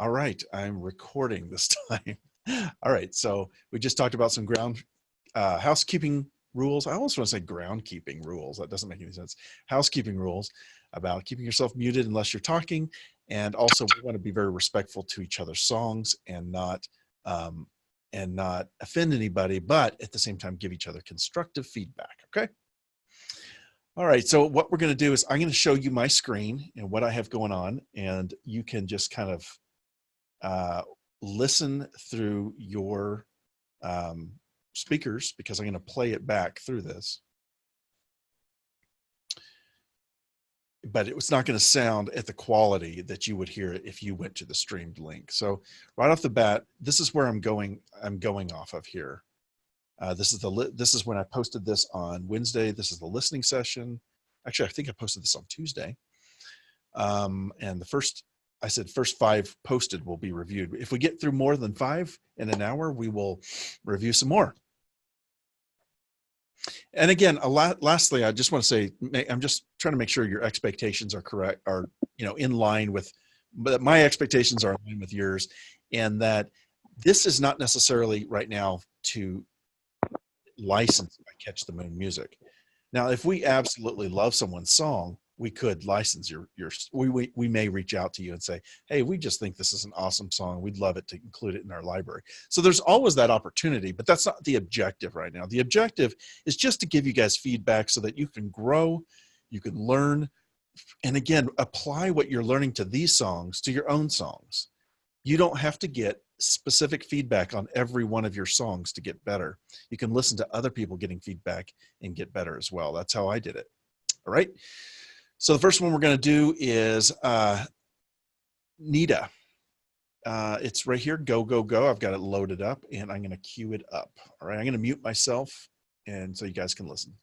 All right, I'm recording this time. All right, so we just talked about some housekeeping rules. I almost want to say groundkeeping rules. That doesn't make any sense. Housekeeping rules about keeping yourself muted unless you're talking, and also we want to be very respectful to each other's songs um, and not offend anybody, but at the same time give each other constructive feedback. Okay. All right, so what we're going to do is I'm going to show you my screen and what I have going on, and you can just kind of listen through your speakers, because I'm going to play it back through this. But it was not going to sound at the quality that you would hear it if you went to the streamed link. So right off the bat, this is where I'm going off of here. This is when I posted this on Wednesday. This is the listening session. Actually, I think I posted this on Tuesday. And I said first 5 posted will be reviewed. If we get through more than 5 in an hour, we will review some more. And again, lastly, I just want to say, I'm just trying to make sure your expectations are correct, in line with, but my expectations are in line with yours, and that this is not necessarily right now to license by Catch the Moon music. Now, if we absolutely love someone's song, we could license we may reach out to you and say, hey, we just think this is an awesome song. We'd love it to include it in our library. So there's always that opportunity, but that's not the objective right now. The objective is just to give you guys feedback so that you can grow, you can learn, and again, apply what you're learning to these songs to your own songs. You don't have to get specific feedback on every one of your songs to get better. You can listen to other people getting feedback and get better as well. That's how I did it. All right. So the first one we're going to do is Nita. It's right here. Go, go, go. I've got it loaded up, and I'm going to cue it up. All right. I'm going to mute myself, and so you guys can listen.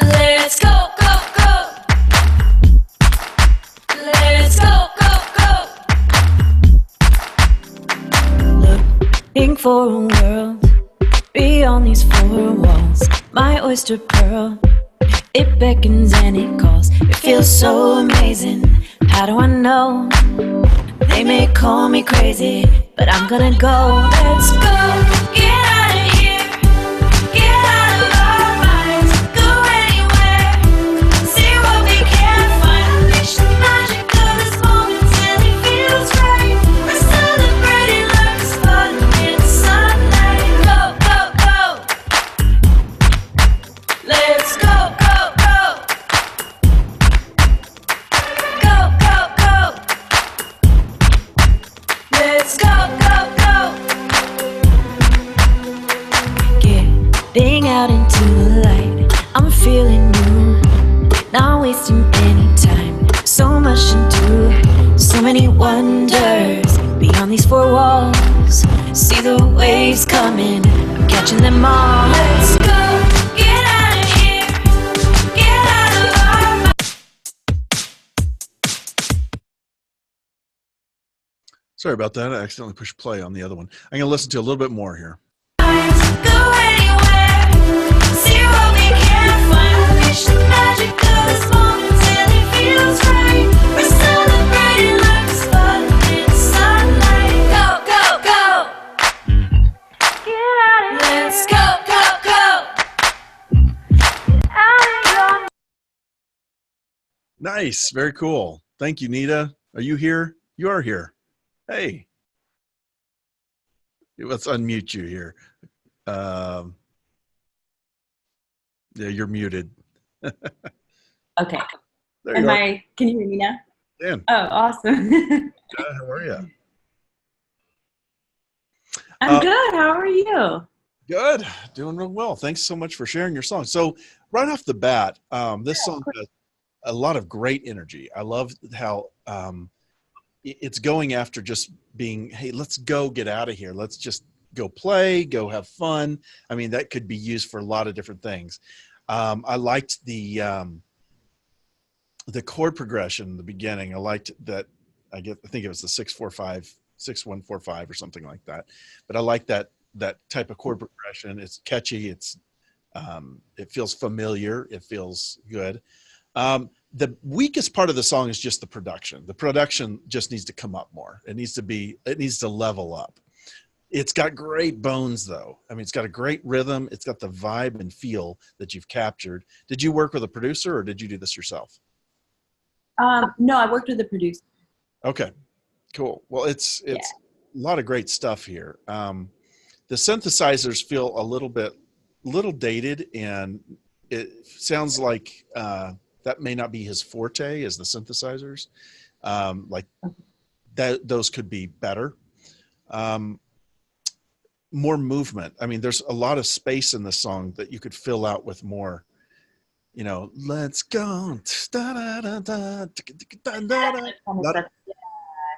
Let's go, go, go. Let's go, go, go. Looking for a world beyond these 4 walls. My oyster pearl, it beckons and it calls. It feels so amazing. How do I know? They may call me crazy, but I'm gonna go. Let's go. Get out of here. Get out of our minds. Go anywhere. See what we can find. Unleash the magic of this moment till it feels right. We're celebrating like a spot in the sunlight. Go, go, go. Let's go, go, go. Go, go, go. Let's go, go, go. Getting out into the light, I'm feeling new. Not wasting any time. So much to do, so many wonders beyond these 4 walls. See the waves coming, I'm catching them all. Let's go, get out of here, get out of our minds. Sorry about that. I accidentally pushed play on the other one. I'm going to listen to a little bit more here. Go anywhere, see what we can find. Unleash the magic of this moment till it feels right. We're celebrating like a spot in the sunlight. Go, go, go. Get out of here. Let's go, go, go. Get out of your. Nice. Very cool. Thank you, Nita. Are you here? You are here. Hey. Let's unmute you here. Yeah, you're muted. Okay. There you are. Can you hear me now? Dan, Oh, awesome. how are you? I'm good. How are you? Good. Doing real well. Thanks so much for sharing your song. So right off the bat, this song has a lot of great energy. I love how it's going after just being, hey, let's go get out of here. Let's just go play, go have fun. I mean, that could be used for a lot of different things. I liked the chord progression in the beginning. I liked that. I think it was the 6-4-5, 6-1-4-5 or something like that. But I like that type of chord progression. It's catchy. It feels familiar. It feels good. The weakest part of the song is just the production. The production just needs to come up more. It needs to level up. It's got great bones though. I mean, it's got a great rhythm. It's got the vibe and feel that you've captured. Did you work with a producer or did you do this yourself? No, I worked with a producer. Okay, cool. Well, it's a lot of great stuff here. The synthesizers feel a little dated, and it sounds like that may not be his forte, as the synthesizers. Like that, those could be better. More movement. I mean, there's a lot of space in the song that you could fill out with more. You know, let's go. A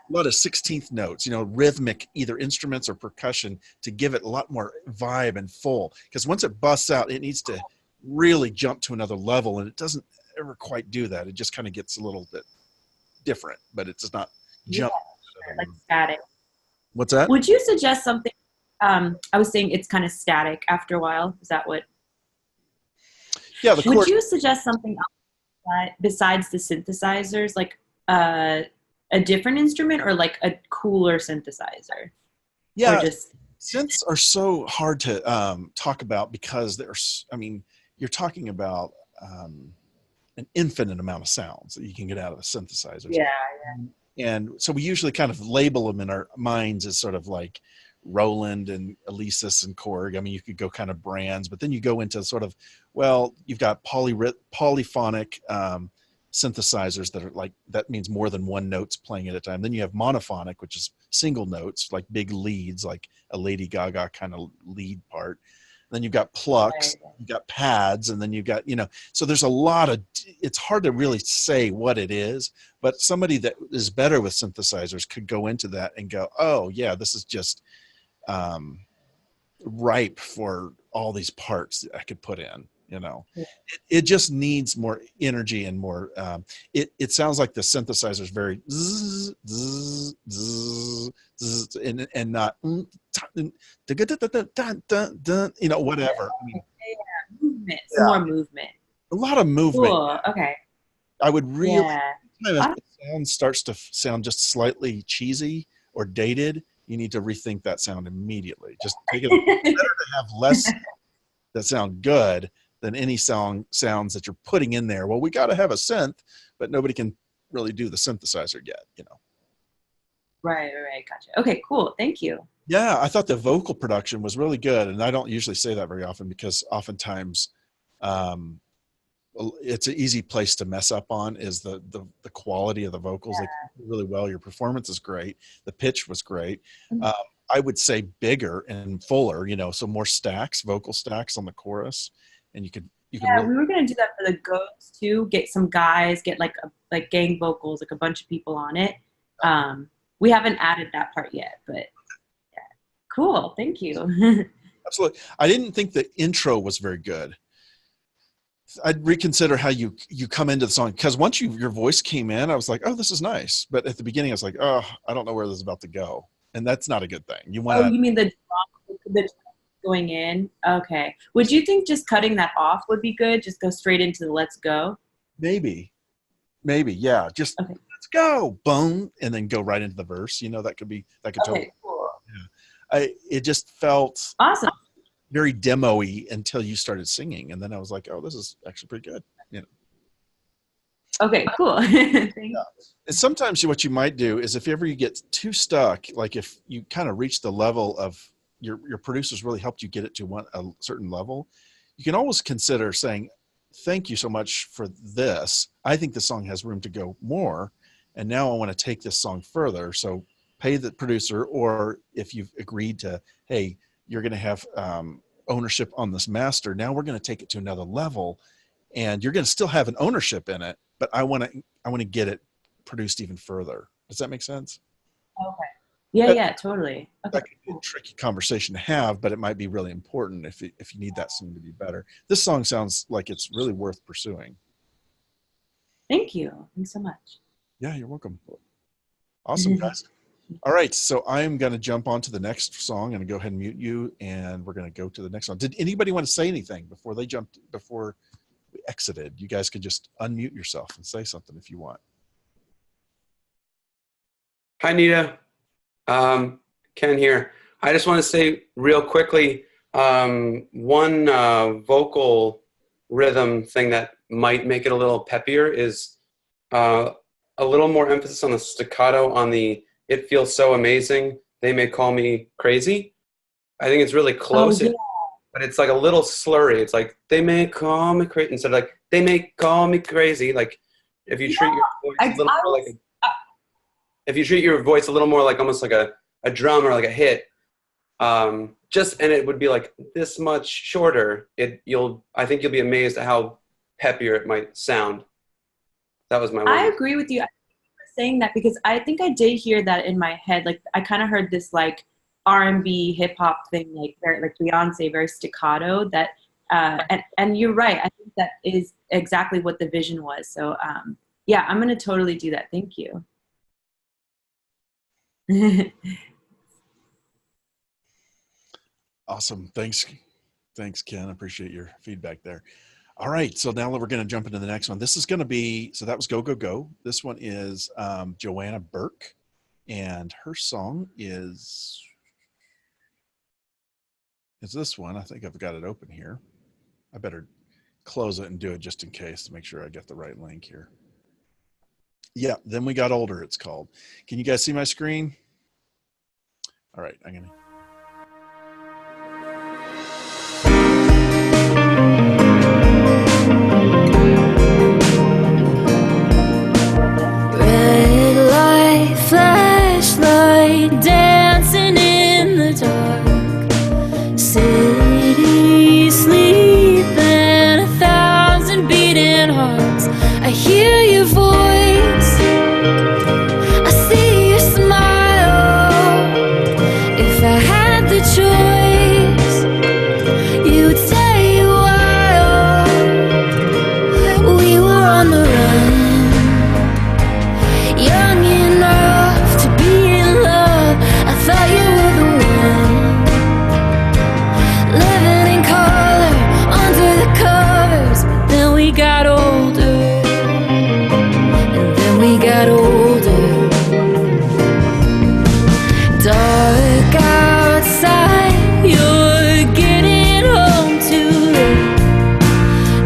lot of 16th notes, you know, rhythmic, either instruments or percussion, to give it a lot more vibe and full. Because once it busts out, it needs to really jump to another level, and it doesn't ever quite do that. It just kind of gets a little bit different, but it does not jump. Like static. What's that? Would you suggest something? I was saying it's kind of static after a while. Is that what? Yeah. Would you suggest something else besides the synthesizers, like a different instrument or like a cooler synthesizer? Yeah. Or just synths are so hard to talk about because you're talking about an infinite amount of sounds that you can get out of the synthesizers. Yeah. And so we usually kind of label them in our minds as sort of like Roland and Alesis and Korg. I mean, you could go kind of brands, but then you go into sort of, well, you've got polyphonic synthesizers that are like, that means more than one note's playing at a time. Then you have monophonic, which is single notes, like big leads, like a Lady Gaga kind of lead part. Then you've got plucks, you've got pads, and then you've got, you know, so there's a lot of, it's hard to really say what it is, but somebody that is better with synthesizers could go into that and go, oh yeah, this is just ripe for all these parts that I could put in, you know. Yeah. It just needs more energy and more, it sounds like the synthesizer is very zzz, zzz, zzz, zzz, and not, you know, whatever. I mean, movement, some more movement. A lot of movement. Cool. Okay. I would really, Yeah. if the sound starts to sound just slightly cheesy or dated, you need to rethink that sound immediately. Just take it. Better to have less that sound good than any sounds that you're putting in there. Well, we got to have a synth, but nobody can really do the synthesizer yet, you know. Right. Gotcha. Okay, cool. Thank you. Yeah, I thought the vocal production was really good, and I don't usually say that very often because oftentimes it's an easy place to mess up on is the quality of the vocals. Yeah. They do really well. Your performance is great. The pitch was great. I would say bigger and fuller, you know, so more stacks, vocal stacks on the chorus, and you could really, we were gonna do that for the ghosts too. Get some guys, get like gang vocals, like a bunch of people on it. We haven't added that part yet, but yeah, cool. Thank you. Absolutely. I didn't think the intro was very good. I'd reconsider how you come into the song, because once your voice came in, I was like, oh, this is nice. But at the beginning, I was like, oh, I don't know where this is about to go, and that's not a good thing. You want? Oh, you mean the going in? Okay. Would you think just cutting that off would be good? Just go straight into the let's go. Maybe, yeah. Just okay. Let's go, boom, and then go right into the verse. You know, that could totally. Cool. Yeah. It just felt awesome. Very demo-y until you started singing, and then I was like, oh, this is actually pretty good, you know. Okay, cool. Thank you. And sometimes what you might do is if ever you get too stuck, like if you kind of reach the level of your producers really helped you get it to a certain level, you can always consider saying, thank you so much for this. I think the song has room to go more, and now I want to take this song further. So pay the producer, or if you've agreed to, hey, you're going to have ownership on this master. Now we're going to take it to another level, and you're going to still have an ownership in it, but I want to get it produced even further. Does that make sense? Okay. Yeah, totally. Okay. That could be a tricky conversation to have, but it might be really important if you need that song to be better. This song sounds like it's really worth pursuing. Thank you. Thanks so much. Yeah, you're welcome. Awesome, guys. All right, so I'm going to jump on to the next song and go ahead and mute you, and we're going to go to the next one. Did anybody want to say anything before we exited. You guys could just unmute yourself and say something if you want. Hi, Nita. Ken here. I just want to say real quickly, one vocal rhythm thing that might make it a little peppier is a little more emphasis on the staccato on the "It feels so amazing, they may call me crazy." I think it's really close, but it's like a little slurry. It's like, "They may call me crazy," instead of like, "They may call me crazy." Like, if you treat your voice a little more like if you treat your voice a little more like almost like a drum or like a hit, and it would be like this much shorter. I think you'll be amazed at how peppier it might sound. That was my. I agree with you. I for saying that because I think I did hear that in my head. Like I kind of heard this like R&B hip hop thing, like very like Beyonce, very staccato. That and you're right. I think that is exactly what the vision was. So yeah, I'm gonna totally do that. Thank you. Awesome. Thanks, Ken. I appreciate your feedback there. All right, so now we're going to jump into the next one. This is going to be, so that was Go Go Go. This one is Joanna Burke, and her song is this one. I think I've got it open here. I better close it and do it just in case to make sure I get the right link here. Yeah, Then We Got Older, it's called. Can you guys see my screen? All right, I'm going to. Flashlight dancing in the dark, city sleeping, 1,000 beating hearts. I hear your voice, I see your smile. If I had the choice, you would stay a while. We were on the run, young enough to be in love. I thought you were the one, living in color under the covers. But then we got older, and then we got older. Dark outside, you're getting home too late.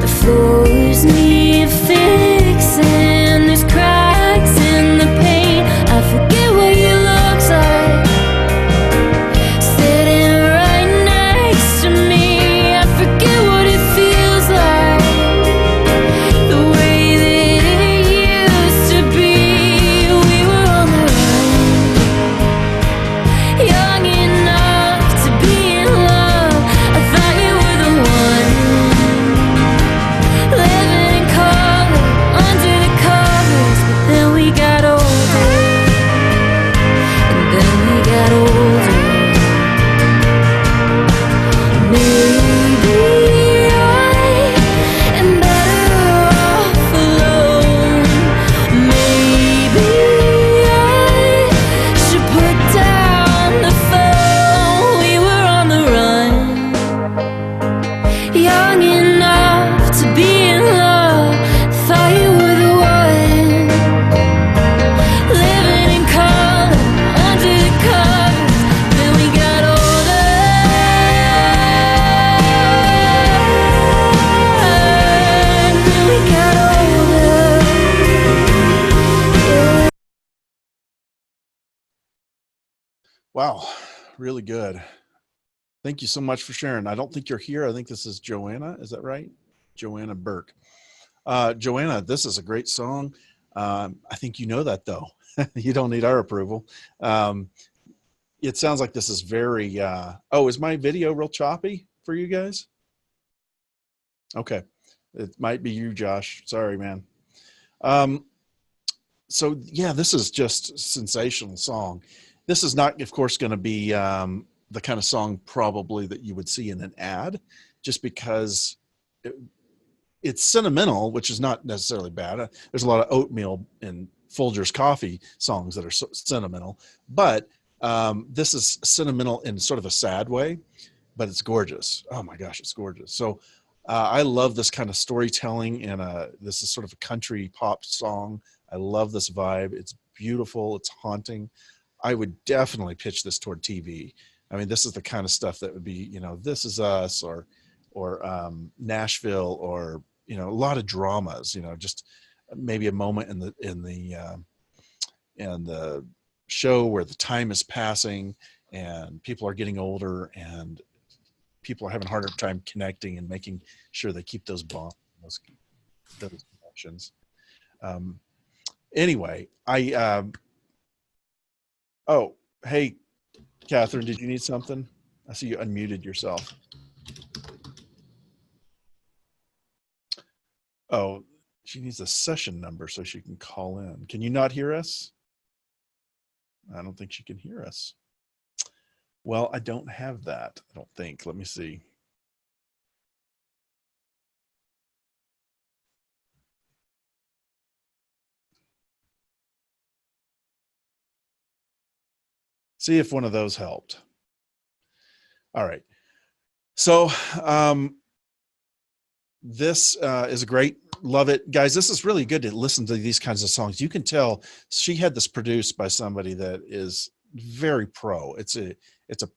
The floors need fixing, there's cracks in the paint. I forget what you look like, sitting right next to me. I forget what it feels like, the way that it used to be. We were on the run, young enough to be in love. I thought you were the one, living in color under the covers. But then we got older, and then we got older. Maybe I am better off alone. Maybe I should put down the phone. We were on the run, young enough to be in love. Thought you were the one, living in color under the covers. Then we got older, and then we got older. Yeah. Wow, really good. Thank you so much for sharing. I don't think you're here. I think this is Joanna. Is that right? Joanna Burke. Joanna, this is a great song. I think you know that though. You don't need our approval. It sounds like this is very, oh, is my video real choppy for you guys? Okay. It might be you, Josh. Sorry, man. So yeah, this is just a sensational song. This is not, of course, going to be the kind of song probably that you would see in an ad, just because it's sentimental, which is not necessarily bad. There's a lot of oatmeal and Folgers coffee songs that are so sentimental, but this is sentimental in sort of a sad way, but it's gorgeous. Oh my gosh, it's gorgeous. So I love this kind of storytelling, and this is sort of a country pop song. I love this vibe. It's beautiful. It's haunting. I would definitely pitch this toward TV. I mean, this is the kind of stuff that would be, This Is Us, or Nashville, or a lot of dramas. Just maybe a moment in the show where the time is passing and people are getting older and people are having a harder time connecting and making sure they keep those bonds, those connections. Anyway, oh, hey, Catherine, did you need something? I see you unmuted yourself. Oh, she needs a session number so she can call in. Can you not hear us? I don't think she can hear us. Well, I don't have that, I don't think. Let me see. See if one of those helped. All right. So this is great. Love it. Guys, this is really good to listen to these kinds of songs. You can tell she had this produced by somebody that is very pro. It's a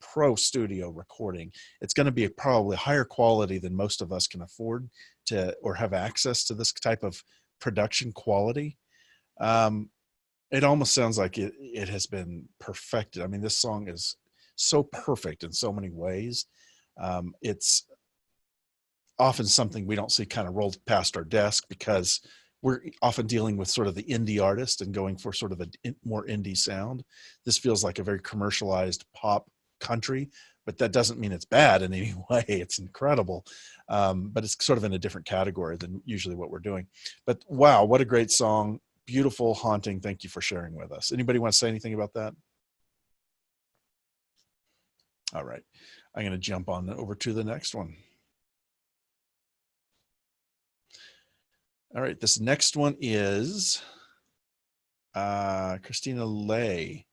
pro studio recording. It's going to be probably higher quality than most of us can afford to, or have access to this type of production quality. It almost sounds like it has been perfected. I mean, this song is so perfect in so many ways. It's often something we don't see kind of rolled past our desk because we're often dealing with sort of the indie artist and going for sort of a more indie sound. This feels like a very commercialized pop country, but that doesn't mean it's bad in any way. It's incredible. But it's sort of in a different category than usually what we're doing. But wow, what a great song. Beautiful, haunting. Thank you for sharing with us. Anybody want to say anything about that? All right. I'm going to jump on over to the next one. All right. This next one is Kristine Lay.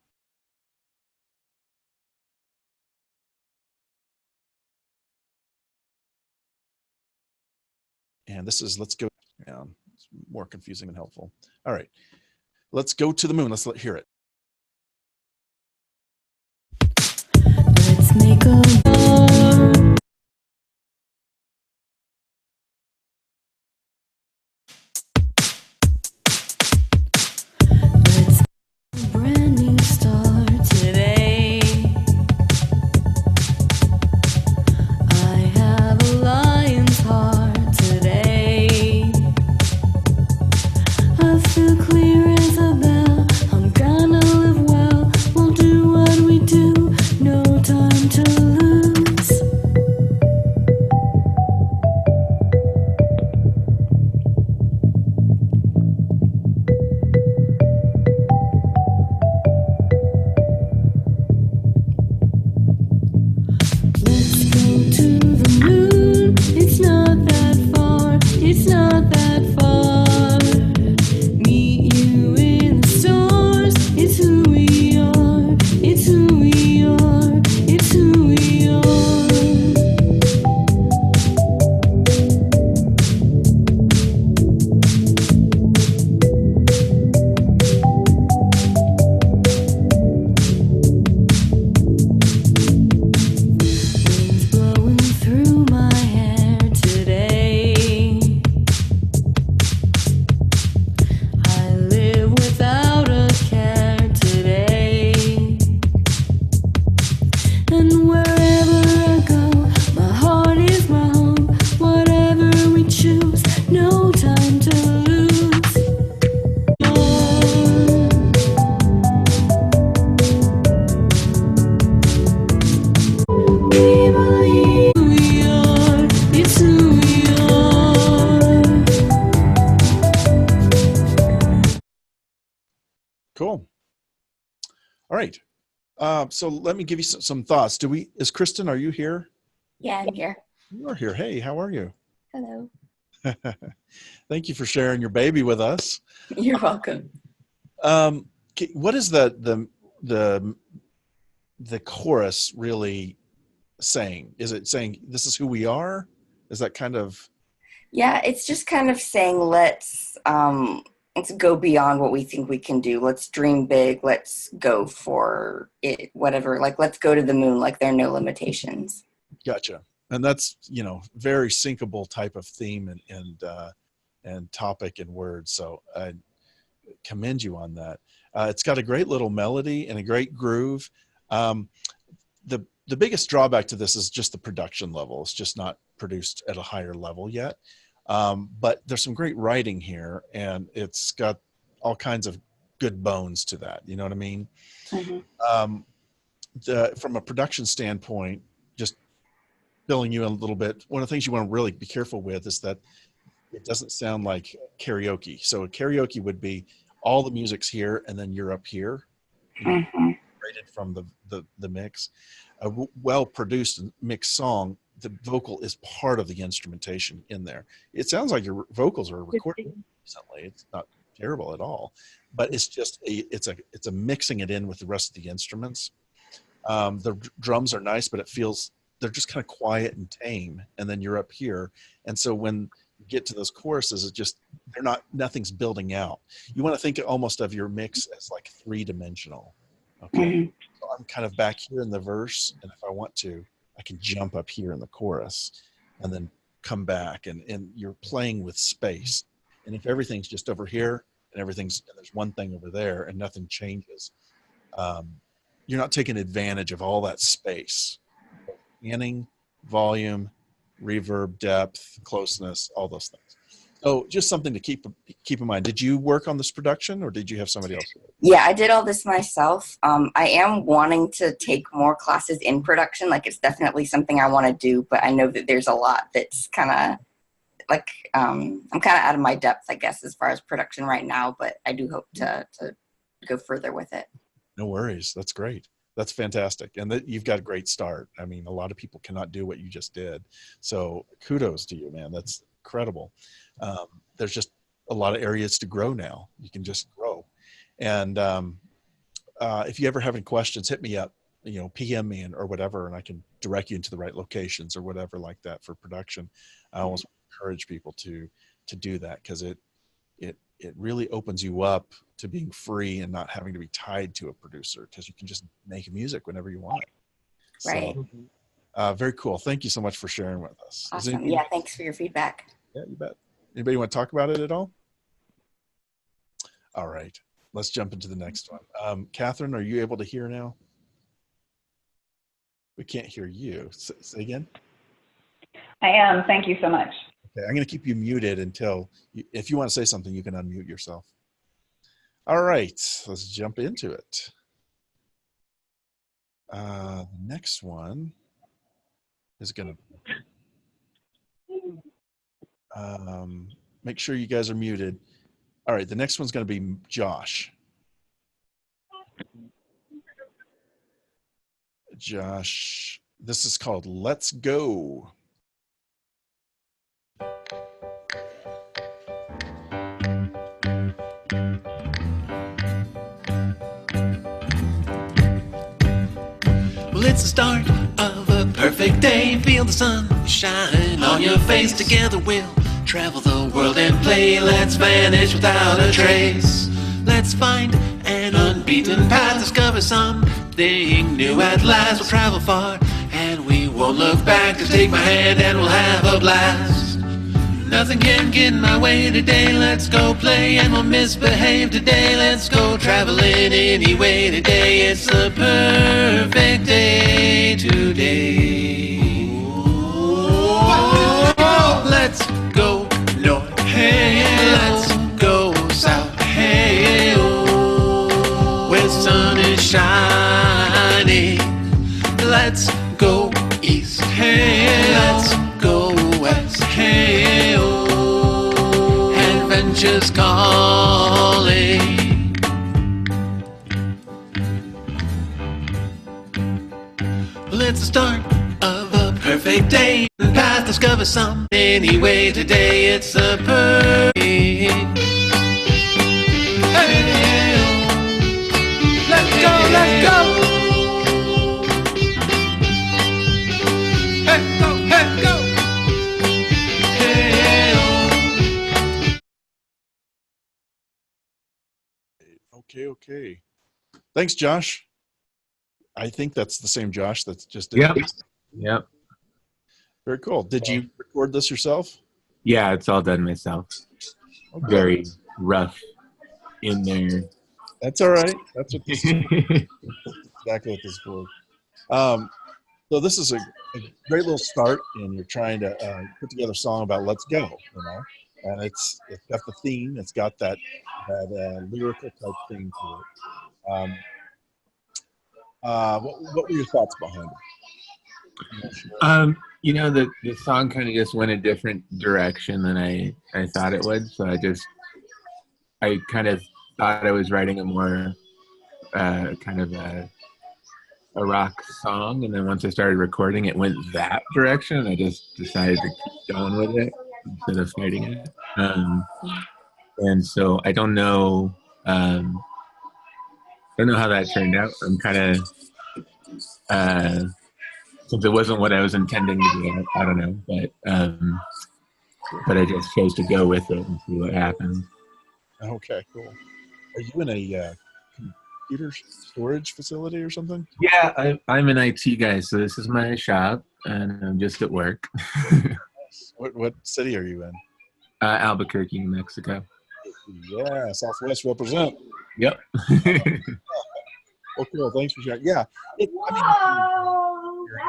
And this is Let's Go Down. It's more confusing than helpful. All right. Let's go to the moon. Let's hear it. Let's make a let's make a brand new start today. I have a lion's heart today. I feel clear as a bell. I'm gonna live well. We'll do what we do. No time to lose. Let's go to the moon. It's not that far. It's not that far. Meet you in the stars. It's who we are. It's who we are. It's who we are. Winds blowing through my hair today. I live without a care today. And wherever I go, my heart is my home. Whatever we choose, no time to lose. We believe we are. It's who we are. Cool. All right. So let me give you some thoughts. Is Kristen, are you here? Yeah, I'm here. You are here. Hey, how are you? Hello. Thank you for sharing your baby with us. You're welcome. What is the chorus really saying? Is it saying this is who we are? Is that kind of? Yeah, it's just kind of saying let's go beyond what we think we can do. Let's dream big. Let's go for it. Whatever. Like let's go to the moon. Like there are no limitations. Gotcha. And that's, very syncable type of theme and topic and words. So I commend you on that. It's got a great little melody and a great groove. The biggest drawback to this is just the production level. It's just not produced at a higher level yet. But there's some great writing here, and it's got all kinds of good bones to that. You know what I mean? Mm-hmm. From a production standpoint, just filling you in a little bit, one of the things you want to really be careful with is that it doesn't sound like karaoke. So a karaoke would be all the music's here and then you're up here, Mm-hmm. rated from the mix. A well-produced mixed song, the vocal is part of the instrumentation in there. It sounds like your vocals are recorded recently. It's not terrible at all, but it's just it's a mixing it in with the rest of the instruments. The drums are nice, but they're just kind of quiet and tame, and then you're up here. And so when you get to those choruses, nothing's building out. You want to think almost of your mix as like three-dimensional. Okay. Mm-hmm. So I'm kind of back here in the verse, and if I want to, I can jump up here in the chorus and then come back, and you're playing with space. And if everything's just over here and there's one thing over there and nothing changes, you're not taking advantage of all that space. Panning, volume, reverb, depth, closeness, all those things. So just something to keep in mind. Did you work on this production, or did you have somebody else? Yeah, I did all this myself. I am wanting to take more classes in production. Like it's definitely something I want to do, but I know that there's a lot that's kind of like I'm kind of out of my depth, I guess, as far as production right now. But I do hope to go further with it. No worries. That's great. That's fantastic. And that you've got a great start. I mean, a lot of people cannot do what you just did. So kudos to you, man. That's incredible. There's just a lot of areas to grow now. You can just grow. And if you ever have any questions, hit me up, PM me or whatever, and I can direct you into the right locations or whatever like that for production. I always encourage people to do that, because it really opens you up to being free and not having to be tied to a producer, because you can just make music whenever you want. Right. So, very cool. Thank you so much for sharing with us. Awesome. Yeah, thanks for your feedback. Yeah, you bet. Anybody want to talk about it at all? All right. Let's jump into the next one. Catherine, are you able to hear now? We can't hear you. Say again. I am. Thank you so much. Okay, I'm going to keep you muted until, if you want to say something, you can unmute yourself. All right, let's jump into it. The next one is going to make sure you guys are muted. All right, the next one's going to be Josh. Josh, this is called Let's Go. Well, it's the start of a perfect day. Feel the sun shine on your face. Together we'll travel the world and play. Let's vanish without a trace. Let's find an unbeaten path. Discover something new at last. We'll travel far and we won't look back. Just take my hand and we'll have a blast. Nothing can get in my way today. Let's go play and we'll misbehave today. Let's go traveling anyway today. It's the perfect day today. Let's go north, hey, let's go south, hey, oh, where the sun is shining. Let's go east, hey, let's go west, hey, oh, adventure's calling. Well, it's the start of a perfect day. Path, discover something anyway today. It's the perfect. Hey, oh, let's go, let's go. Hey, go, hey, go. Okay. Thanks, Josh. I think that's the same Josh that's just did. Yep. Yep. Very cool. Did you record this yourself? Yeah, it's all done myself. Okay. Very rough in there. That's all right. That's what this is. Exactly what this is for. So this is a great little start, and you're trying to put together a song about "Let's Go," you know, and it's got the theme. It's got that lyrical type thing to it. What were your thoughts behind it? You know, the song kind of just went a different direction than I thought it would. So I kind of thought I was writing a more kind of a rock song, and then once I started recording, it went that direction. And I just decided to keep going with it instead of fighting it. And so I don't know how that turned out. I'm kind of since it wasn't what I was intending to do, I don't know, but I just chose to go with it and see what happened. Okay, cool. Are you in a computer storage facility or something? Yeah, I'm an IT guy, so this is my shop, and I'm just at work. What city are you in? Albuquerque, New Mexico. Yeah, Southwest represent. Yep. Well, cool. Thanks for sharing. Yeah, your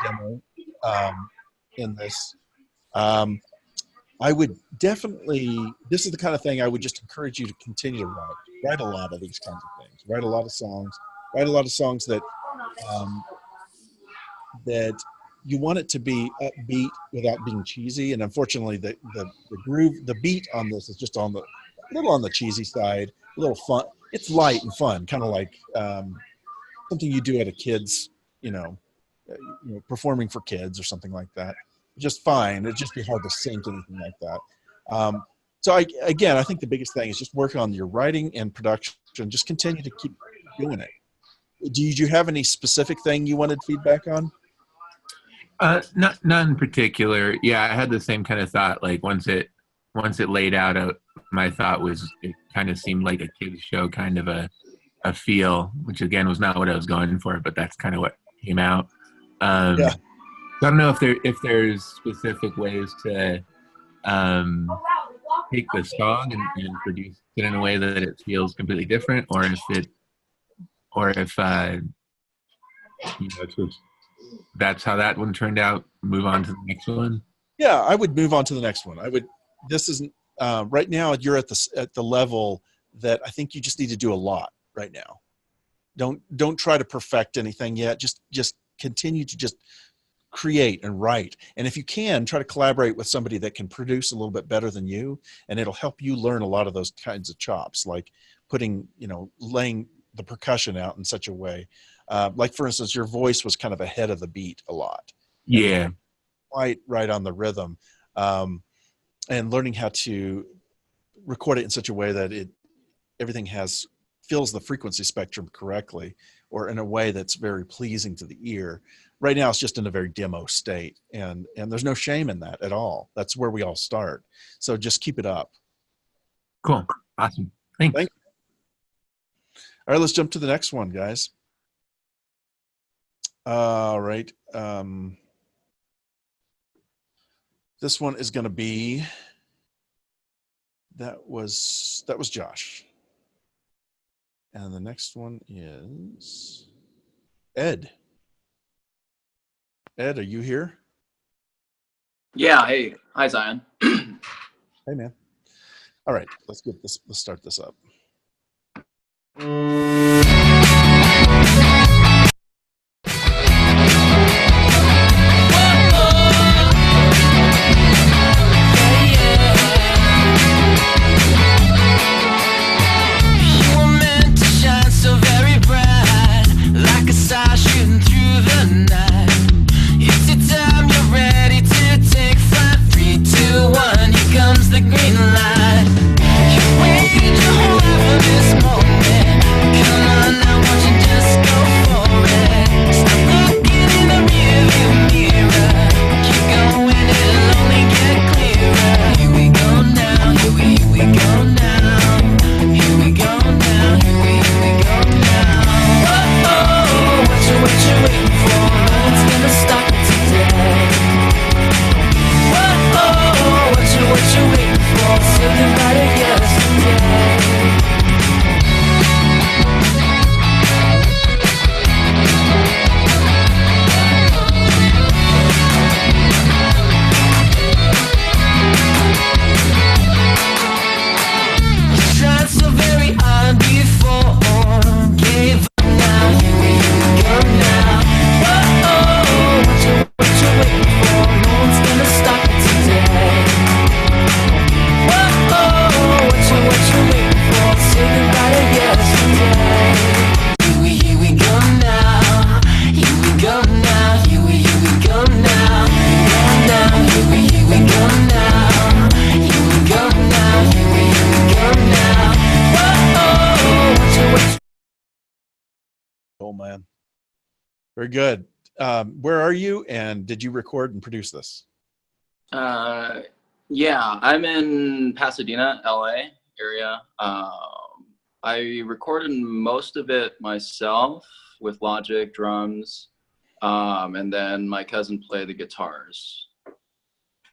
demo in this. I would definitely. This is the kind of thing I would just encourage you to continue to write. Write a lot of these kinds of things. Write a lot of songs. Write a lot of songs that that you want it to be upbeat without being cheesy. And unfortunately, the groove, the beat on this is just a little on the cheesy side. A little fun. It's light and fun, kind of like something you do at a kid's, performing for kids or something like that. Just fine. It'd just be hard to sync anything like that. So I think the biggest thing is just work on your writing and production. Just continue to keep doing it. Did you have any specific thing you wanted feedback on? Not in particular. Yeah, I had the same kind of thought. Like once it laid out, my thought was it kind of seemed like a kid's show, kind of a feel, which again was not what I was going for, but that's kind of what came out. Yeah. So I don't know if there's specific ways to take the song and produce it in a way that it feels completely different, or if it's just, that's how that one turned out. Move on to the next one. Yeah, I would move on to the next one. This isn't right now. You're at the level that I think you just need to do a lot right now. Don't try to perfect anything yet. Just continue to just create and write. And if you can, try to collaborate with somebody that can produce a little bit better than you, and it'll help you learn a lot of those kinds of chops, like laying the percussion out in such a way. Like for instance, your voice was kind of ahead of the beat a lot. Yeah. Right on the rhythm. And learning how to record it in such a way that everything fills the frequency spectrum correctly, or in a way that's very pleasing to the ear. Right now it's just in a very demo state, and there's no shame in that at all. That's where we all start. So just keep it up. Cool. Awesome. Thanks. Thank you. All right, let's jump to the next one, guys. All right. This one is going to be, that was Josh. And the next one is Ed. Ed, are you here? Yeah. Hey. Hi, Zion. Hey, man. All right. Let's start this up. The green light. You waited your whole life. Cool, man. Very good. Where are you, and did you record and produce this? Yeah, I'm in Pasadena, LA area. I recorded most of it myself with Logic, drums, and then my cousin played the guitars.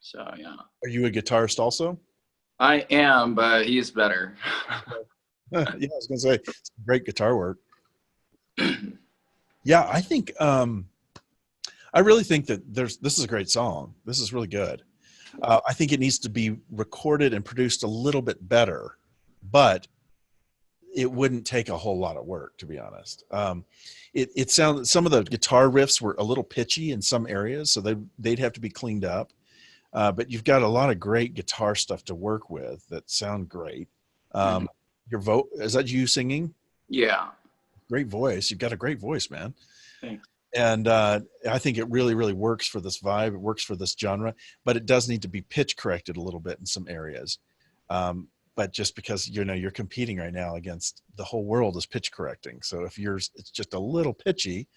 So yeah. Are you a guitarist also? I am, but he's better. Yeah, I was gonna say it's great guitar work. Yeah, I think I really think that this is a great song. This is really good. I think it needs to be recorded and produced a little bit better, but it wouldn't take a whole lot of work, to be honest. It sounds, some of the guitar riffs were a little pitchy in some areas, so they'd have to be cleaned up. But you've got a lot of great guitar stuff to work with that sound great. Your vote, is that you singing? Yeah. Great voice. You've got a great voice, man. Thanks. And I think it really, really works for this vibe. It works for this genre, but it does need to be pitch corrected a little bit in some areas. But just because, you're competing right now against the whole world is pitch correcting. So if yours, it's just a little pitchy,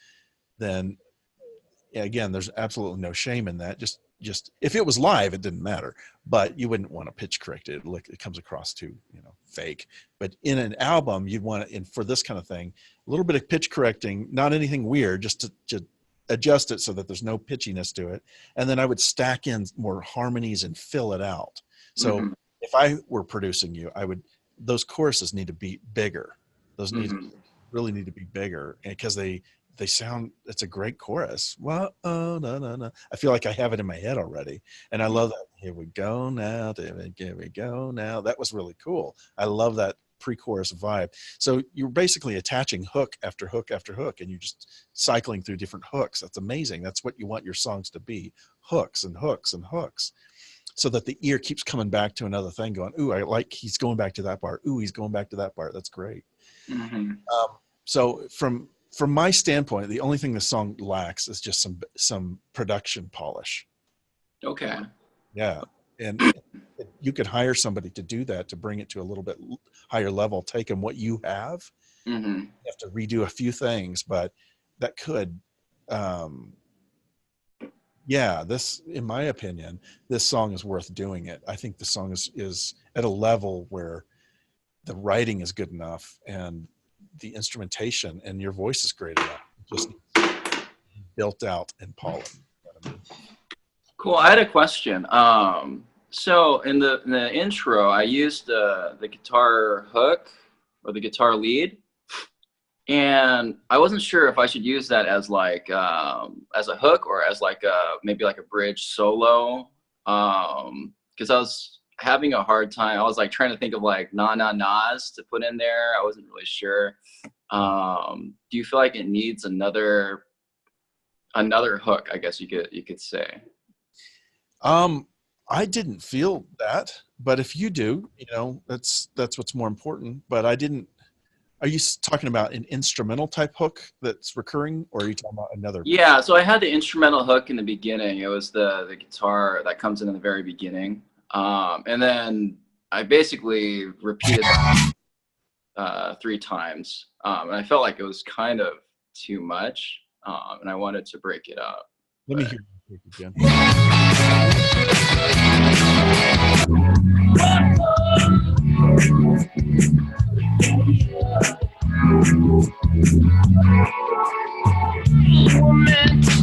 then again, there's absolutely no shame in that. Just if it was live, it didn't matter, but you wouldn't want to pitch correct it. It comes across too, fake. But in an album, you'd want to, and for this kind of thing, a little bit of pitch correcting, not anything weird, just to adjust it so that there's no pitchiness to it. And then I would stack in more harmonies and fill it out. So if I were producing you, those choruses need to be bigger. Those really need to be bigger, because they sound, it's a great chorus. Well, oh, no. I feel like I have it in my head already. And I love that. Here we go now. Here we go now. That was really cool. I love that pre-chorus vibe. So you're basically attaching hook after hook after hook, and you're just cycling through different hooks. That's amazing. That's what you want your songs to be. Hooks and hooks and hooks. So that the ear keeps coming back to another thing going, ooh, he's going back to that part. Ooh, he's going back to that part. That's great. So from my standpoint, the only thing the song lacks is just some production polish. Okay. Yeah. And you could hire somebody to do that, to bring it to a little bit higher level, take them what you have. You have to redo a few things, but that could, this, in my opinion, this song is worth doing it. I think the song is at a level where the writing is good enough and the instrumentation and your voice is great enough. Just built out and polished. Cool. I had a question. So in the intro, I used the guitar hook or the guitar lead, and I wasn't sure if I should use that as like as a hook or as like maybe like a bridge solo, because I was having a hard time. I was like trying to think of like nas to put in there. I wasn't really sure. Do you feel like it needs another hook, I guess you could say? I didn't feel that, but if you do, that's what's more important. But I didn't. Are you talking about an instrumental type hook that's recurring, or are you talking about another? Yeah, so I had the instrumental hook in the beginning. It was the guitar that comes in the very beginning. And then I basically repeated that 3 times. And I felt like it was kind of too much. And I wanted to break it up. Let me hear it again.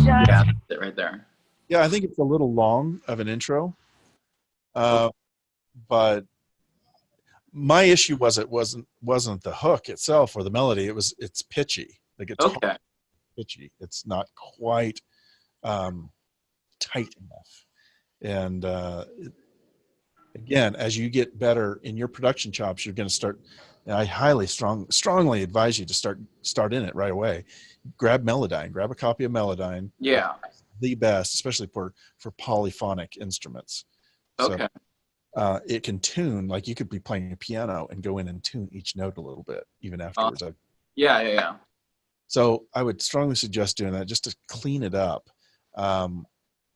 Yeah, that's it right there. Yeah, I think it's a little long of an intro. But my issue was it wasn't the hook itself or the melody. It's pitchy. The guitar pitchy. It's not quite tight enough. And again, as you get better in your production chops, you're going to start. I strongly advise you to start in it right away. Grab Melodyne. Grab a copy of Melodyne. Yeah. The best, especially for polyphonic instruments. Okay. So, it can tune, like you could be playing a piano and go in and tune each note a little bit even afterwards. Yeah. So I would strongly suggest doing that just to clean it up,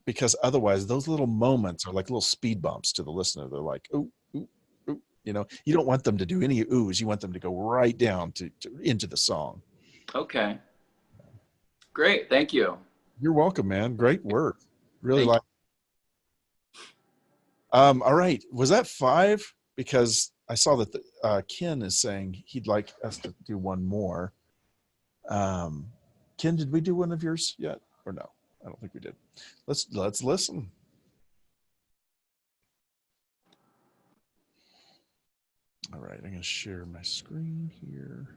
because otherwise those little moments are like little speed bumps to the listener. They're like, ooh, ooh, ooh. You don't want them to do any oohs. You want them to go right down to into the song. Okay. Great, thank you. You're welcome, man. Great work. Really Thank like. All right, was that 5? Because I saw that Ken is saying he'd like us to do one more. Ken, did we do one of yours yet, or no? I don't think we did. Let's listen. All right, I'm going to share my screen here.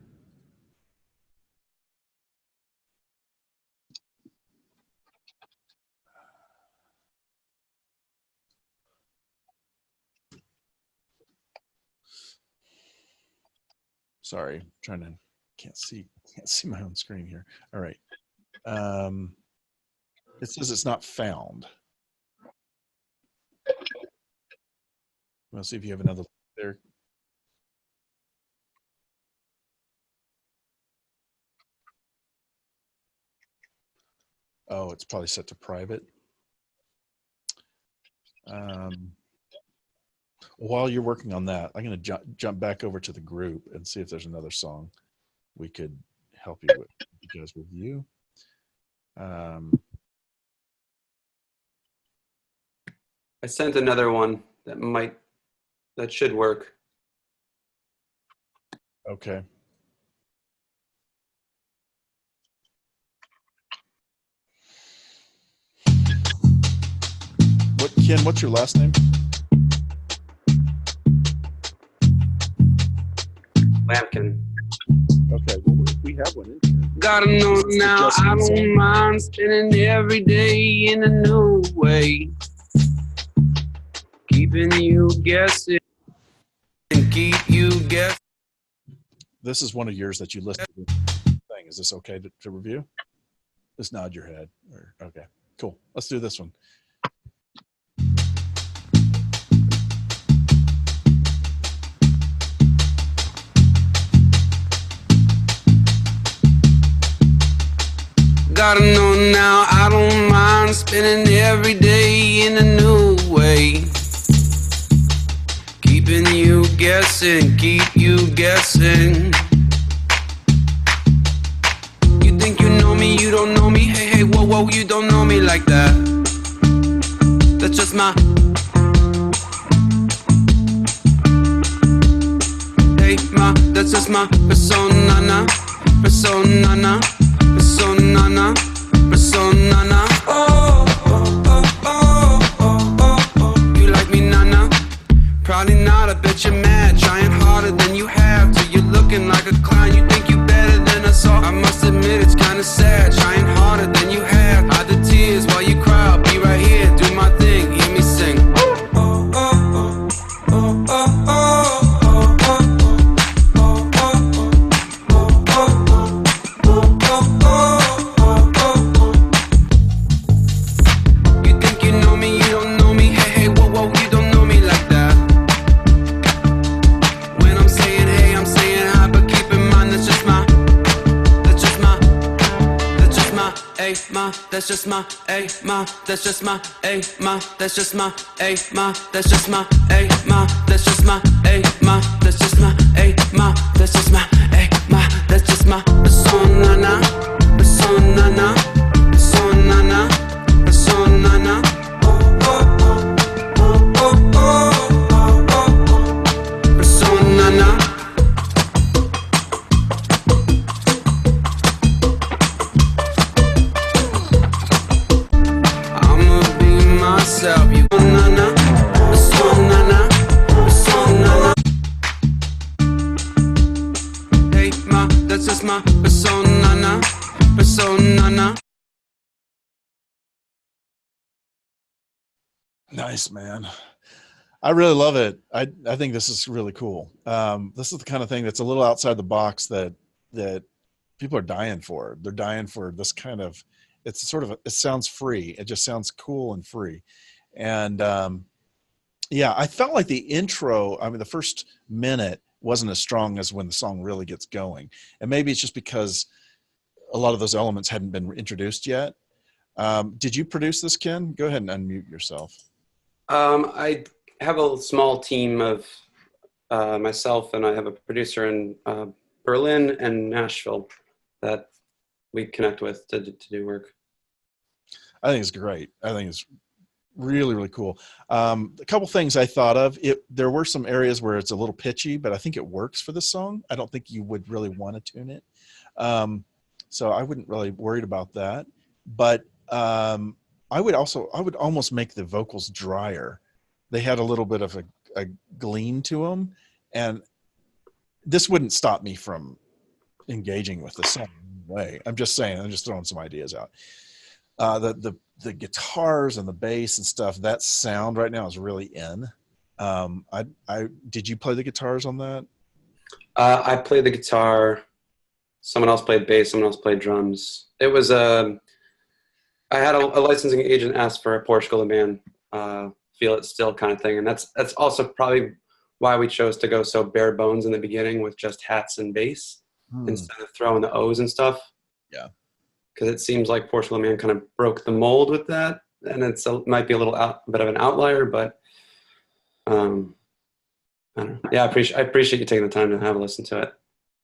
Sorry, can't see my own screen here. All right. It says it's not found. Let's see if you have another there. Oh, it's probably set to private. While you're working on that, I'm going to jump back over to the group and see if there's another song we could help you with. You guys review. I sent another one that should work. Okay. Ken, what's your last name? Lampkin. Okay, well, we have one in here. Gotta know now, I don't mind spending every day in a new way. Keeping you guessing and keep you guessing. This is one of yours that you listed in the thing. Is this okay to review? Just nod your head. Okay, cool. Let's do this one. Gotta know now, I don't mind spending every day in a new way. Keeping you guessing, keep you guessing. You think you know me, you don't know me. Hey, hey, whoa, whoa, you don't know me like that. That's just my. Hey, that's just my persona, persona. Persona, persona. Oh, oh, oh, oh, oh, oh. You like me, Nana? Probably not. I bet you're mad. Trying harder than you have. Till you're looking like a clown. You think you better than us all. I must admit it's kinda sad. Trying harder than you have. Hide the tears while you cry. I'll be right here. Do my thing. Hear me sing. Oh, oh, oh, oh, oh, oh. That's just my, ay, ma, that's just my, ay, ma, that's just my, ay, ma, that's just my, ay, ma, that's just my, ay, ma, that's just my, ay, ma, that's just my, ay, ma, that's just my persona, persona, persona, persona. Oh, oh, oh, oh, oh, oh, oh, oh, persona. You nana, persona, persona. Hey, ma, that's just my persona, persona. Nice, man. I really love it. I think this is really cool. This is the kind of thing that's a little outside the box that people are dying for. They're dying for this kind of. It's sort of it sounds free. It just sounds cool and free. And yeah, I felt like the intro, I mean, the first minute wasn't as strong as when the song really gets going. And maybe it's just because a lot of those elements hadn't been introduced yet. Did you produce this, Ken? Go ahead and unmute yourself. I have a small team of myself, and I have a producer in Berlin and Nashville that we connect with to do work. I think it's great. I think it's really, really cool. A couple things I thought of. There were some areas where it's a little pitchy, but I think it works for the song. I don't think you would really want to tune it. So I wouldn't really worried about that. But I would almost make the vocals drier. They had a little bit of a gleam to them, and this wouldn't stop me from engaging with the song in a way. I'm just saying. I'm just throwing some ideas out. The guitars and the bass and stuff, that sound right now is really in. Did you play the guitars on that? I played the guitar. Someone else played bass. Someone else played drums. It was I had a licensing agent ask for a Portugal band, feel it still kind of thing, and that's also probably why we chose to go so bare bones in the beginning with just hats and bass instead of throwing the O's and stuff. Yeah. Because it seems like Portugal Man kind of broke the mold with that, and it might be a bit of an outlier, but I don't know. Yeah, I appreciate you taking the time to have a listen to it.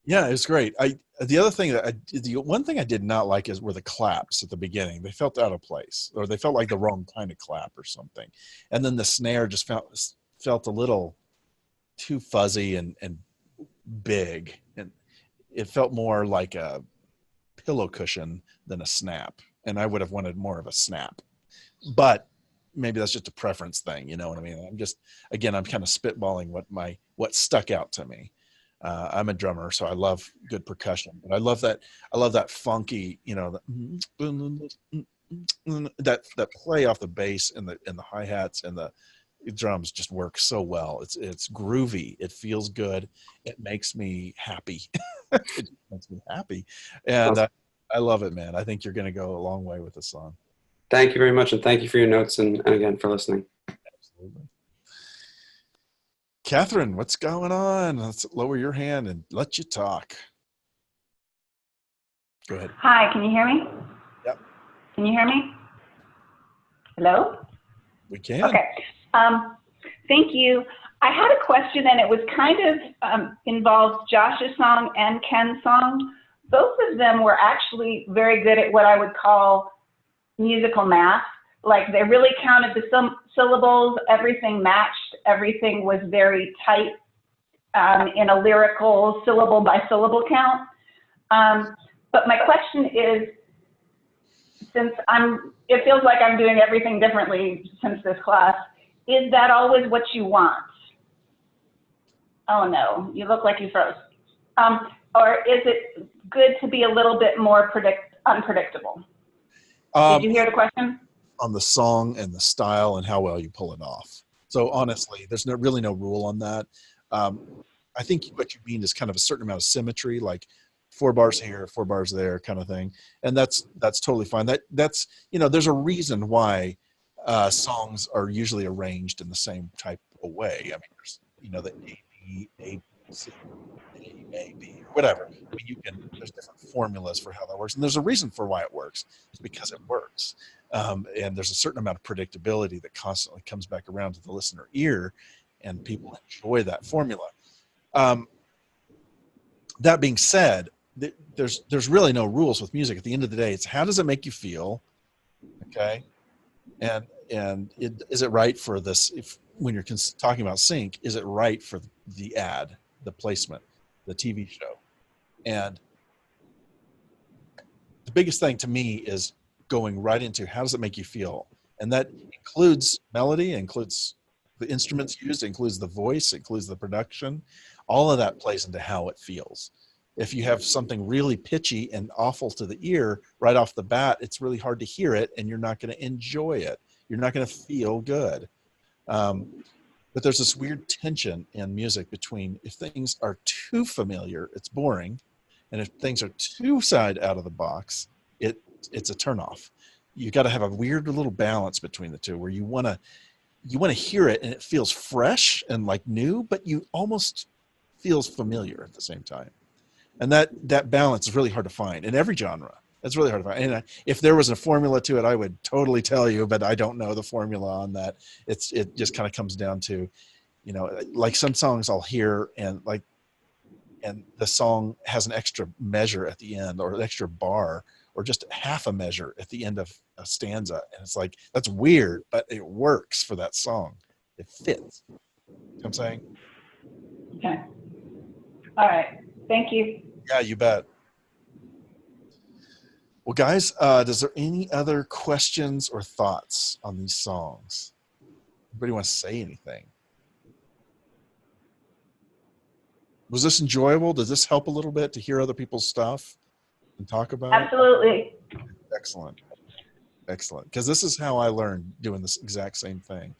Yeah, it's great. The one thing I did not like were the claps at the beginning. They felt out of place, or they felt like the wrong kind of clap or something. And then the snare just felt a little too fuzzy and big, and it felt more like a pillow cushion than a snap, and I would have wanted more of a snap, but maybe that's just a preference thing, you know what I mean? I'm kind of spitballing what stuck out to me. I'm a drummer, so I love good percussion, but I love that funky, that play off the bass and the hi-hats and the drums just work so well. It's groovy, it feels good, it makes me happy. It makes me happy, and I love it, man. I think you're going to go a long way with this song. Thank you very much, and thank you for your notes and again for listening. Absolutely. Catherine, what's going on? Let's lower your hand and let you talk. Go ahead. Hi, can you hear me? Yep. Can you hear me? Hello? We can. Okay. Thank you. I had a question, and it was kind of involved Josh's song and Ken's song. Both of them were actually very good at what I would call musical math. Like, they really counted the syllables, everything matched, everything was very tight in a lyrical syllable by syllable count. But my question is, since it feels like I'm doing everything differently since this class, is that always what you want? Oh no, you look like you froze. Or is it good to be a little bit more unpredictable? Did you hear the question? On the song and the style and how well you pull it off. So honestly, there's really no rule on that. I think what you mean is kind of a certain amount of symmetry, like 4 bars here, 4 bars there kind of thing. And that's totally fine. That's there's a reason why songs are usually arranged in the same type of way. I mean, there's, the A, B, A, B, C, A, B, or whatever. I mean, there's different formulas for how that works. And there's a reason for why it works. It's because it works. And there's a certain amount of predictability that constantly comes back around to the listener ear, and people enjoy that formula. That being said, there's really no rules with music. At the end of the day, it's how does it make you feel? Okay. And is it right for this? When you're talking about sync, is it right for the ad, the placement, the TV show? And the biggest thing to me is going right into how does it make you feel? And that includes melody, includes the instruments used, includes the voice, includes the production. All of that plays into how it feels. If you have something really pitchy and awful to the ear right off the bat, it's really hard to hear it, and you're not going to enjoy it. You're not going to feel good. But there's this weird tension in music between if things are too familiar, it's boring, and if things are too side out of the box, it's a turnoff. You got to have a weird little balance between the two, where you want to hear it and it feels fresh and like new, but you almost feels familiar at the same time. And that balance is really hard to find in every genre. It's really hard to find. And if there was a formula to it, I would totally tell you, but I don't know the formula on that. It just kind of comes down to, like some songs I'll hear and and the song has an extra measure at the end, or an extra bar, or just half a measure at the end of a stanza. And it's like, that's weird, but it works for that song. It fits. You know what I'm saying? Okay. All right. Thank you. Yeah, you bet. Well, guys, is there any other questions or thoughts on these songs? Anybody want to say anything? Was this enjoyable? Does this help a little bit to hear other people's stuff and talk about it? Absolutely. Excellent. Excellent. Because this is how I learned, doing this exact same thing.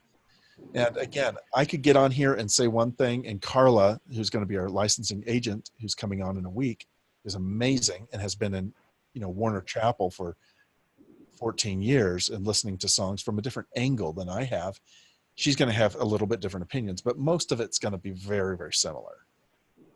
And again, I could get on here and say one thing, and Carla, who's going to be our licensing agent, who's coming on in a week, is amazing and has been in, Warner Chapel for 14 years and listening to songs from a different angle than I have. She's going to have a little bit different opinions, but most of it's going to be very, very similar.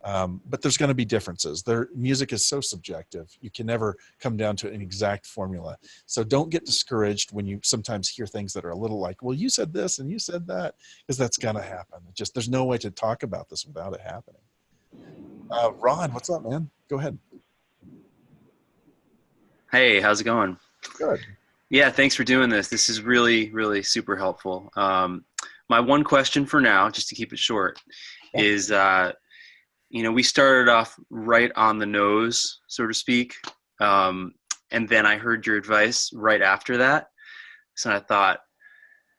But there's going to be differences. Their music is so subjective. You can never come down to an exact formula. So don't get discouraged when you sometimes hear things that are a little like, well, you said this and you said that, because that's going to happen. There's no way to talk about this without it happening. Ron, what's up, man? Go ahead. Hey, how's it going? Good. Yeah, thanks for doing this. This is really, really super helpful. My one question for now, just to keep it short, is, we started off right on the nose, so to speak. And then I heard your advice right after that. So I thought,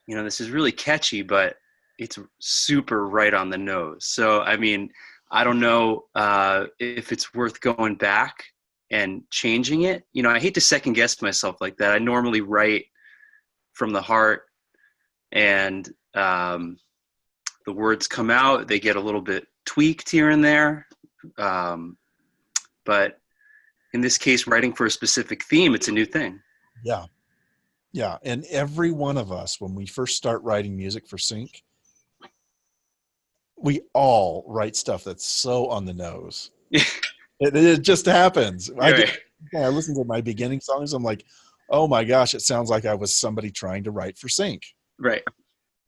this is really catchy, but it's super right on the nose. So, I mean, I don't know if it's worth going back and changing it. I hate to second guess myself like that. I normally write from the heart, and the words come out, they get a little bit tweaked here and there. But in this case, writing for a specific theme, it's a new thing. Yeah. Yeah. And every one of us, when we first start writing music for sync, we all write stuff that's so on the nose. It just happens. Right. I listen to my beginning songs. I'm like, oh my gosh, it sounds like I was somebody trying to write for sync. Right.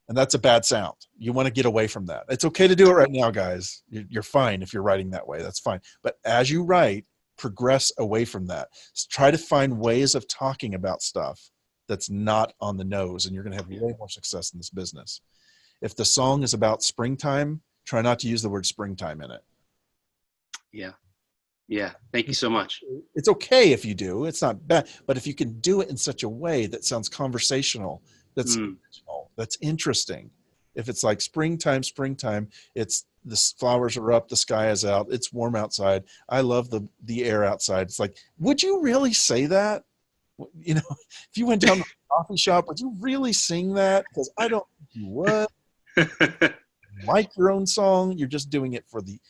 And that's a bad sound. You want to get away from that. It's okay to do it right now, guys. You're fine if you're writing that way. That's fine. But as you write, progress away from that. Try to find ways of talking about stuff that's not on the nose, and you're going to have way more success in this business. If the song is about springtime, try not to use the word springtime in it. Yeah. Yeah. Thank you so much. It's okay if you do. It's not bad. But if you can do it in such a way that sounds conversational, that's original, that's interesting. If it's like springtime, it's the flowers are up, the sky is out, it's warm outside, I love the air outside. It's like, would you really say that? If you went down to a coffee shop, would you really sing that? Because I don't think you would. Like your own song, you're just doing it for the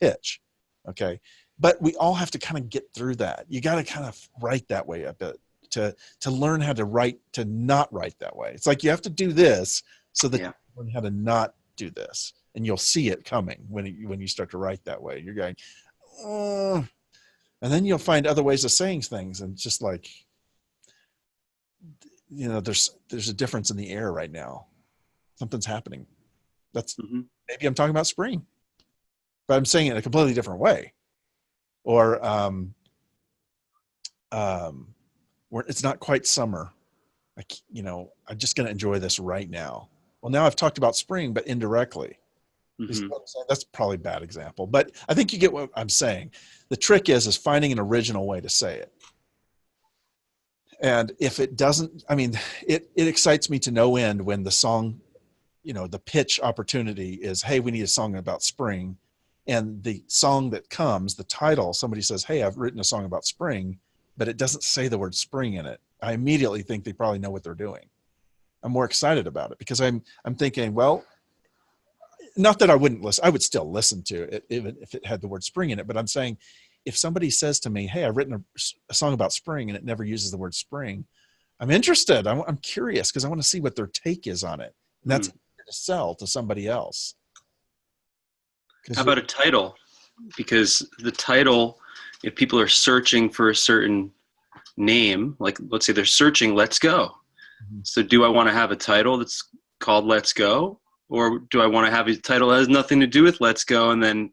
pitch. Okay. But we all have to kind of get through that. You got to kind of write that way a bit to learn how to write, to not write that way. It's like you have to do this so that you learn how to not do this, and you'll see it coming when you start to write that way. You're going, and then you'll find other ways of saying things, and just like, there's a difference in the air right now. Something's happening. That's maybe I'm talking about spring, but I'm saying it in a completely different way. Or where it's not quite summer. I'm just going to enjoy this right now. Well, now I've talked about spring, but indirectly. That's probably a bad example, but I think you get what I'm saying. The trick is finding an original way to say it. And if it doesn't, it excites me to no end when the song, the pitch opportunity is, hey, we need a song about spring. And the song that comes, the title, somebody says, hey, I've written a song about spring, but it doesn't say the word spring in it. I immediately think they probably know what they're doing. I'm more excited about it because I'm thinking, well, not that I wouldn't listen. I would still listen to it even if it had the word spring in it. But I'm saying if somebody says to me, hey, I've written a song about spring and it never uses the word spring, I'm interested. I'm curious because I want to see what their take is on it. And that's to sell to somebody else. How about a title? Because the title, if people are searching for a certain name, like let's say they're searching Let's Go. So do I want to have a title that's called Let's Go? Or do I want to have a title that has nothing to do with Let's Go and then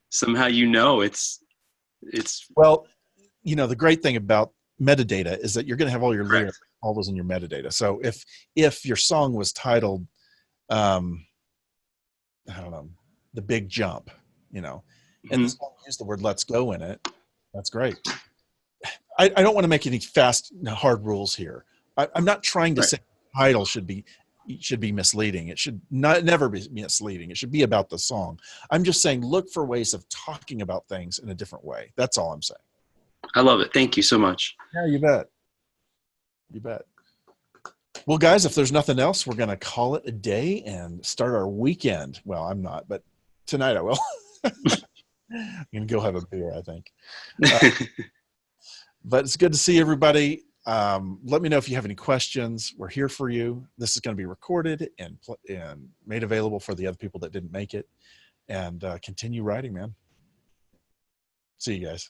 somehow it's Well, the great thing about metadata is that you're going to have all your Correct. lyrics, all those in your metadata. So if your song was titled, I don't know, The Big Jump, and the song used the word "Let's Go" in it, that's great. I don't want to make any fast, hard rules here. I'm not trying to Right. say the title should be misleading. It should never be misleading. It should be about the song. I'm just saying, look for ways of talking about things in a different way. That's all I'm saying. I love it. Thank you so much. Yeah, you bet. You bet. Well, guys, if there's nothing else, we're going to call it a day and start our weekend. Well, I'm not, but tonight I will. I'm going to go have a beer, I think. But it's good to see everybody. Let me know if you have any questions. We're here for you. This is going to be recorded and made available for the other people that didn't make it. And continue writing, man. See you guys.